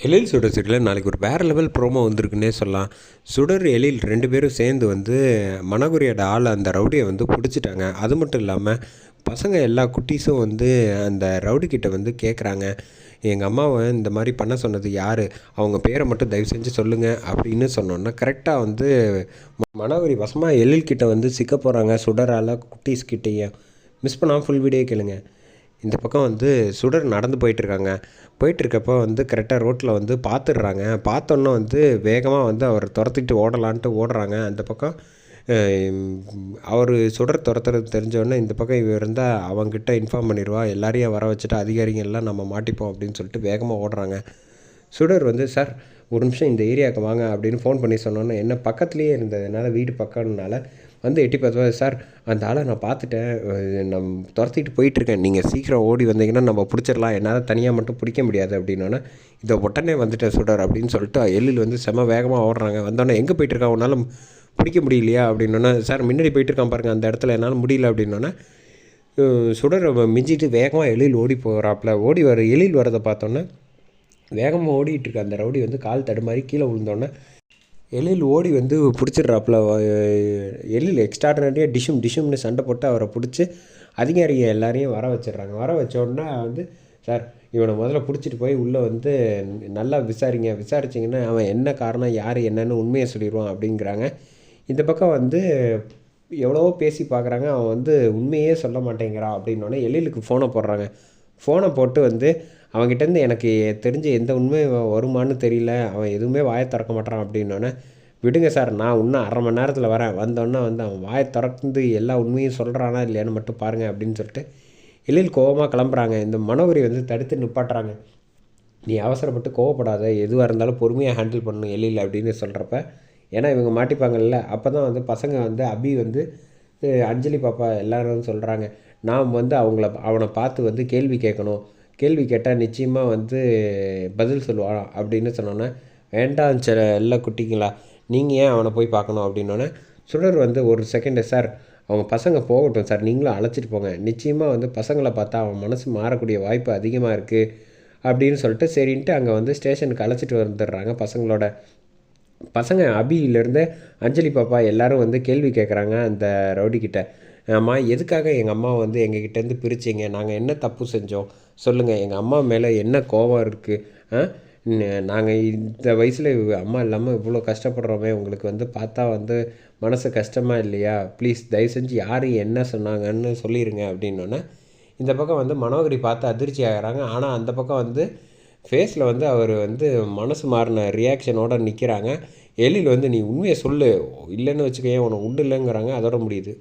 எழில் சுடர் சீரியலில் நாளைக்கு ஒரு வேறு லெவல் ப்ரோமோ வந்திருக்குன்னே சொல்லலாம். சுடர் எழில் 2 பேரும் சேர்ந்து மனோகரியோட ஆளை அந்த ரவுடியை பிடிச்சிட்டாங்க. அது மட்டும் இல்லாமல் பசங்க எல்லா குட்டீஸும் அந்த ரவுடிக்கிட்ட கேட்குறாங்க, எங்கள் அம்மாவை இந்த மாதிரி பண்ண சொன்னது யார், அவங்க பேரை மட்டும் தயவு செஞ்சு சொல்லுங்கள் அப்படின்னு சொன்னோன்னா கரெக்டாக மனோகரி வசமாக எழில்கிட்ட சிக்க போகிறாங்க. சுடரால் குட்டீஸ்கிட்டேயே மிஸ் பண்ணாமல் ஃபுல் வீடியோ கேளுங்க. இந்த பக்கம் சுடர் நடந்து போயிட்டுருக்காங்க. போயிட்டுருக்கப்போ கரெக்டாக ரோட்டில் பார்த்துடுறாங்க. பார்த்தோன்னே வேகமாக அவரை துரத்திட்டு ஓடலான்ட்டு ஓடுறாங்க. அந்த பக்கம் அவர் சுடர் துரத்துறது தெரிஞ்சோடனே இந்த பக்கம் இவ இருந்தால் அவங்ககிட்ட இன்ஃபார்ம் பண்ணிடுவா, எல்லாரையும் வர வச்சுட்டு அதிகாரிங்க எல்லாம் நம்ம மாட்டிப்போம் அப்படின்னு சொல்லிட்டு வேகமாக ஓடுறாங்க. சுடர் சார் ஒரு நிமிஷம் இந்த ஏரியாவுக்கு வாங்க அப்படின்னு ஃபோன் பண்ணி சொன்னோன்னே, என்ன பக்கத்துலேயே இருந்ததுனால வீடு பக்கம்னால எட்டி பார்த்தா, சார் அந்த ஆளை நான் பார்த்துட்டேன், நான் துரத்திட்டு போயிட்டுருக்கேன், நீங்கள் சீக்கிரம் ஓடி வந்தீங்கன்னா நம்ம பிடிச்சிடலாம், என்னால் தனியாக மட்டும் பிடிக்க முடியாது அப்படின்னோன்னே, இதை உடனே வந்துட்டேன் சுடர் அப்படின்னு சொல்லிட்டு எழில் செம வேகமாக ஓடுறாங்க. வந்தோடனே எங்கே போயிட்டுருக்கான், உன்னால் பிடிக்க முடியலையா அப்படின்னோன்னே, சார் முன்னாடி போயிட்டுருக்கான் பாருங்கள் அந்த இடத்துல, என்னால் முடியல அப்படின்னோன்னே சுடர் மிஞ்சிட்டு வேகமாக எழில் ஓடி போகிறாப்புல. எழில் வரதை பார்த்தோன்னே வேகமாக ஓடிட்டுருக்க அந்த ரவுடி கால் தடுமாறி கீழே விழுந்தோன்னே எழில் ஓடி பிடிச்சிட்றாப்புல. எழில் எக்ஸ்ட்ராடனரியாக டிஷும்னு சண்டை போட்டு அவரை பிடிச்சி அதிகாரிங்க எல்லாரையும் வர வச்சிடுறாங்க. வர வச்சோடனே சார் இவனை முதல்ல பிடிச்சிட்டு போய் உள்ளே நல்லா விசாரிச்சிங்கன்னா அவன் என்ன காரணம் யார் என்னன்னு உண்மையை சொல்லிடுவான் அப்படிங்கிறாங்க. இந்த பக்கம் எவ்வளவோ பேசி பார்க்குறாங்க, அவன் உண்மையே சொல்ல மாட்டேங்கிறான் அப்படின்னோடனே எழிலுக்கு ஃபோனை போடுறாங்க. ஃபோனை போட்டு அவன்கிட்டேருந்து எனக்கு தெரிஞ்ச எந்த உண்மை வருமானு தெரியல, அவன் எதுவுமே வாயை திறக்க மாட்டான் அப்படின்னோடனே, விடுங்க சார் நான் இன்னும் 1/2 மணி நேரத்தில் வரேன், வந்தோடனே அவன் வாயை திறந்து எல்லா உண்மையும் சொல்கிறானா இல்லையான்னு மட்டும் பாருங்கள் அப்படின்னு சொல்லிட்டு எழில் கோவமாக கிளம்புறாங்க. இந்த மனோகரி தடுத்து நிப்பாட்டுறாங்க. நீ அவசரப்பட்டு கோவப்படாத, எதுவாக இருந்தாலும் பொறுமையாக ஹேண்டில் பண்ணணும் எழில் அப்படின்னு சொல்கிறப்ப, ஏன்னா இவங்க மாட்டிப்பாங்கல்ல. அப்போ தான் பசங்க அபி அஞ்சலி பாப்பா எல்லோரும் சொல்கிறாங்க, நாம் அவனை பார்த்து கேள்வி கேட்கணும், கேள்வி கேட்டால் நிச்சயமாக பதில் சொல்லுவான் அப்படின்னு சொன்னோன்னே, வேண்டாம் எல்லா குட்டிங்களா, நீங்கள் ஏன் அவனை போய் பார்க்கணும் அப்படின்னோடனே சுடர் ஒரு செகண்டு, சார் அவங்க பசங்க போகட்டும் சார், நீங்களும் அழைச்சிட்டு போங்க, நிச்சயமாக பசங்களை பார்த்தா அவன் மனசு மாறக்கூடிய வாய்ப்பு அதிகமாக இருக்குது அப்படின்னு சொல்லிட்டு சரின்ட்டு அங்கே ஸ்டேஷனுக்கு அழைச்சிட்டு வந்துடுறாங்க. பசங்க அபியிலேருந்து அஞ்சலி பாப்பா எல்லோரும் கேள்வி கேட்குறாங்க அந்த ரவுடிக்கிட்ட, அம்மா எதுக்காக எங்கள் அம்மா எங்ககிட்டேருந்து பிரிச்சிங்க, நாங்கள் என்ன தப்பு செஞ்சோம் சொல்லுங்கள், எங்கள் அம்மா மேலே என்ன கோபம் இருக்குது, நாங்கள் இந்த வயசில் அம்மா இல்லாமல் இவ்வளோ கஷ்டப்படுறோமே, உங்களுக்கு பார்த்தா மனசு கஷ்டமாக இல்லையா, ப்ளீஸ் தயவு செஞ்சு யார் என்ன சொன்னாங்கன்னு சொல்லிடுங்க அப்படின்னோடனே இந்த பக்கம் மனோகரி பார்த்து அதிர்ச்சி ஆகிறாங்க. ஆனால் அந்த பக்கம் ஃபேஸில் அவர் மனசு மாறின ரியாக்ஷனோடு நிற்கிறாங்க. எழில் நீ உண்மையை சொல்லு, இல்லைன்னு வச்சுக்கேன் உனக்கு உண்டு இல்லைங்கிறாங்க. அதோட முடியுது.